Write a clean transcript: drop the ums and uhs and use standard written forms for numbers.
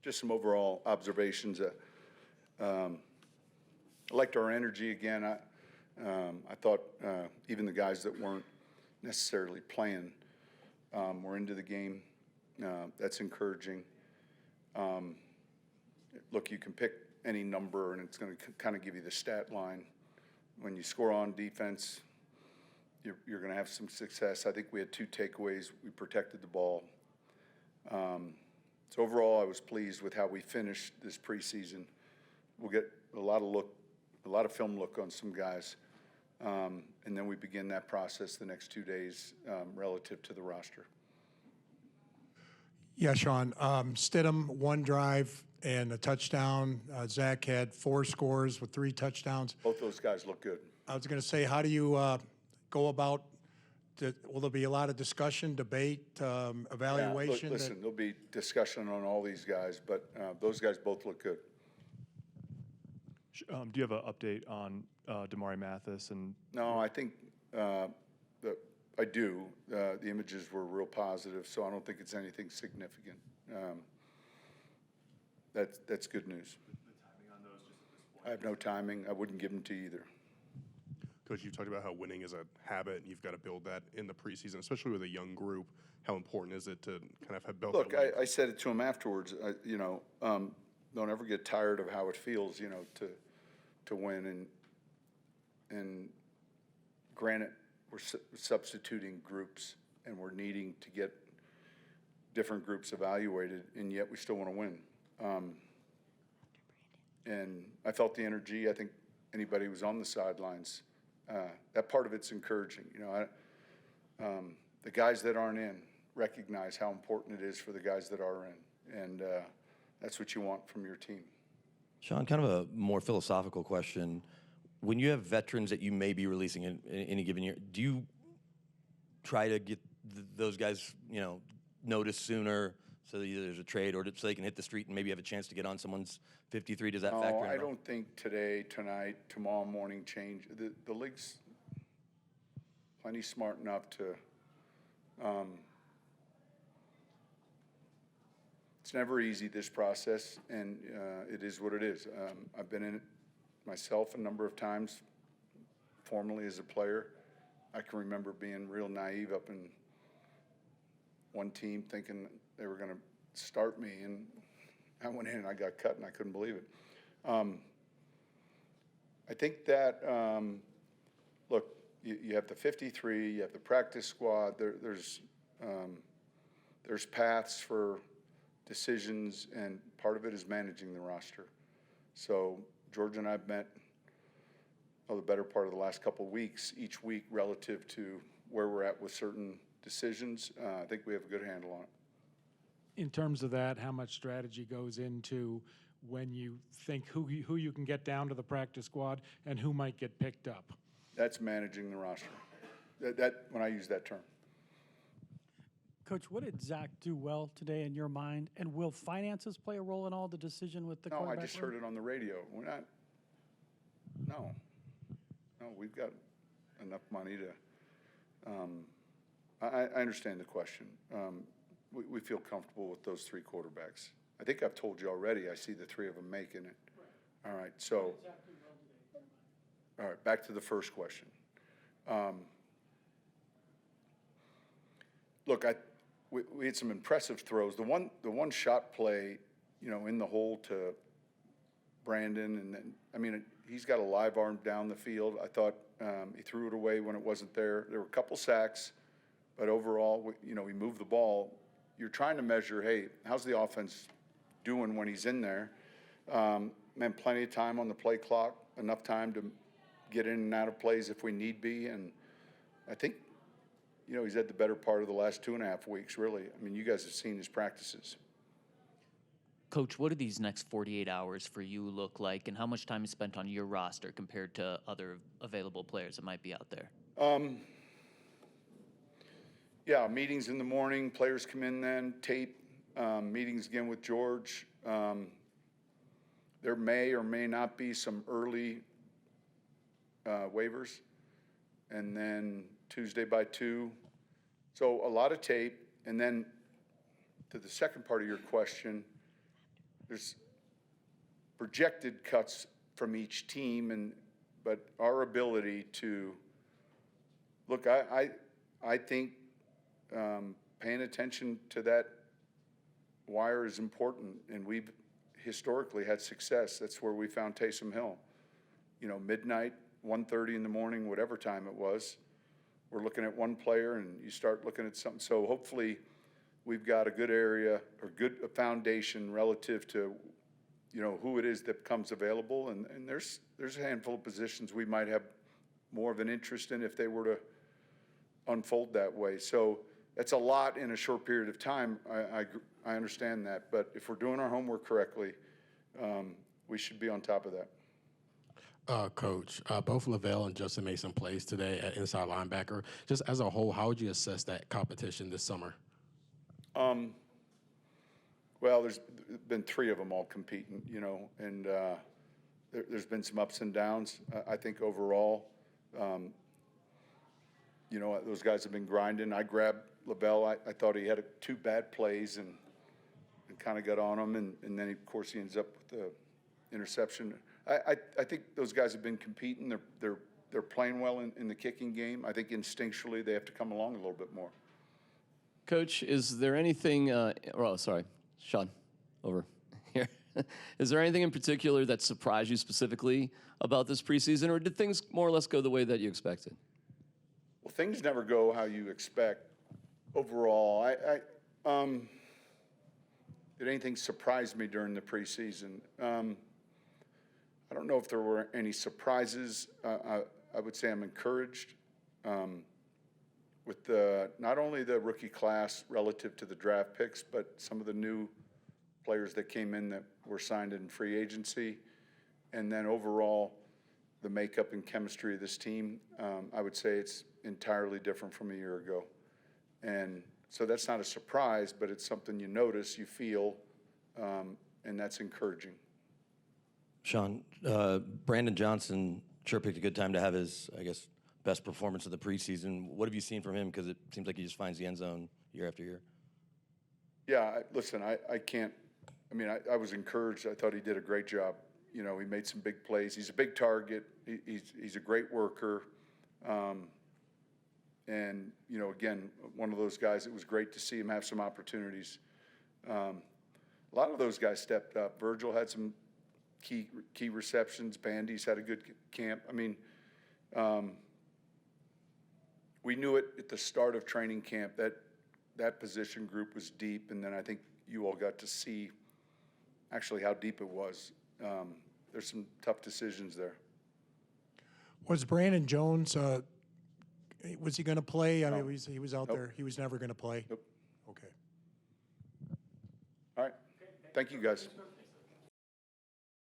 Just some overall observations. I liked our energy again. I thought even the guys that weren't necessarily playing were into the game. That's encouraging. Look, you can pick any number, and it's going to kind of give you the stat line. When you score on defense, you're going to have some success. I think we had 2 takeaways. We protected the ball. So overall, I was pleased with how we finished this preseason. We'll get a lot of film look on some guys, and then we begin that process the next 2 days relative to the roster. Yeah, Sean. Stidham, 1 drive and a touchdown. Zach had 4 scores with 3 touchdowns. Both those guys look good. I was going to say, how do you go about? Will there be a lot of discussion, debate, evaluation? Yeah, listen, there'll be discussion on all these guys, but those guys both look good. Do you have an update on Damari Mathis? No, I think I do. The images were real positive, so I don't think it's anything significant. That's good news. The timing on those just at this point? I have no timing. I wouldn't give them to you either. Coach, you've talked about how winning is a habit, and you've got to build that in the preseason, especially with a young group. How important is it to kind of have built Look, that? I said it to him afterwards. Don't ever get tired of how it feels, to win. And granted, we're substituting groups, and we're needing to get different groups evaluated, and yet we still want to win. And I felt the energy. I think anybody who was on the sidelines, that part of it's encouraging. The guys that aren't in recognize how important it is for the guys that are in, and that's what you want from your team. Sean, kind of a more philosophical question. When you have veterans that you may be releasing in any given year, do you try to get those guys, noticed sooner so that either there's a trade or so they can hit the street and maybe have a chance to get on someone's 53? Does that factor in? No, I don't think today, tonight, tomorrow morning change. The league's plenty smart enough to it's never easy, this process, and it is what it is. I've been in it myself a number of times, formerly as a player. I can remember being real naive up in one team thinking they were going to start me, and I went in and I got cut, and I couldn't believe it. I think that, look, you have the 53, you have the practice squad. There's paths for decisions, and part of it is managing the roster. So George and I have met the better part of the last couple of weeks, each week relative to where we're at with certain decisions. I think we have a good handle on it. In terms of that, how much strategy goes into when you think who you can get down to the practice squad and who might get picked up? That's managing the roster. That when I use that term. Coach, what did Zach do well today in your mind? And will finances play a role in all the decision with the quarterback? No, I just heard it on the radio. We're not. No, we've got enough money to. I understand the question. We feel comfortable with those 3 quarterbacks. I think I've told you already. I see the 3 of them making it. All right. So. All right. Back to the first question. Look, we had some impressive throws. The one shot play, in the hole to Brandon, and then he's got a live arm down the field. I thought he threw it away when it wasn't there. There were a couple sacks, but overall, we moved the ball. You're trying to measure, hey, how's the offense doing when he's in there? Plenty of time on the play clock, enough time to get in and out of plays if we need be, and I think. He's had the better part of the last 2.5 weeks, really. You guys have seen his practices. Coach, what do these next 48 hours for you look like, and how much time is spent on your roster compared to other available players that might be out there? Yeah, meetings in the morning, players come in then, tape, meetings again with George. There may or may not be some early waivers, and then Tuesday by 2. So a lot of tape. And then to the second part of your question, there's projected cuts from each team, but our ability to look, I think paying attention to that wire is important, and we've historically had success. That's where we found Taysom Hill. Midnight, 1:30 in the morning, whatever time it was, we're looking at one player, and you start looking at something. So hopefully we've got a good area or a foundation relative to, who it is that becomes available. And there's a handful of positions we might have more of an interest in if they were to unfold that way. So that's a lot in a short period of time. I understand that. But if we're doing our homework correctly, we should be on top of that. Coach, both Lavelle and Justin made some plays today at inside linebacker. Just as a whole, how would you assess that competition this summer? Well, there's been 3 of them all competing, and there's been some ups and downs. I think overall, those guys have been grinding. I grabbed Lavelle. I thought he had 2 bad plays and kind of got on him, and then, of course, he ends up with the interception. I think those guys have been competing. They're playing well in the kicking game. I think instinctually they have to come along a little bit more. Coach, is there anything, sorry, Sean, over here. Is there anything in particular that surprised you specifically about this preseason, or did things more or less go the way that you expected? Well, things never go how you expect overall. Did anything surprise me during the preseason? I don't know if there were any surprises. I would say I'm encouraged with not only the rookie class relative to the draft picks, but some of the new players that came in that were signed in free agency. And then overall, the makeup and chemistry of this team, I would say it's entirely different from a year ago. And so that's not a surprise, but it's something you notice, you feel, and that's encouraging. Sean, Brandon Johnson sure picked a good time to have his, best performance of the preseason. What have you seen from him? Because it seems like he just finds the end zone year after year. Yeah, I can't. I was encouraged. I thought he did a great job. He made some big plays. He's a big target. He's a great worker. And, again, one of those guys, it was great to see him have some opportunities. A lot of those guys stepped up. Virgil had some key receptions. Bandy's had a good camp. We knew it at the start of training camp that position group was deep, and then I think you all got to see actually how deep it was. There's some tough decisions there. Was Brandon Jones, was he going to play? No. He was out Nope. there. He was never going to play? Nope. Okay. All right. Thank you, guys.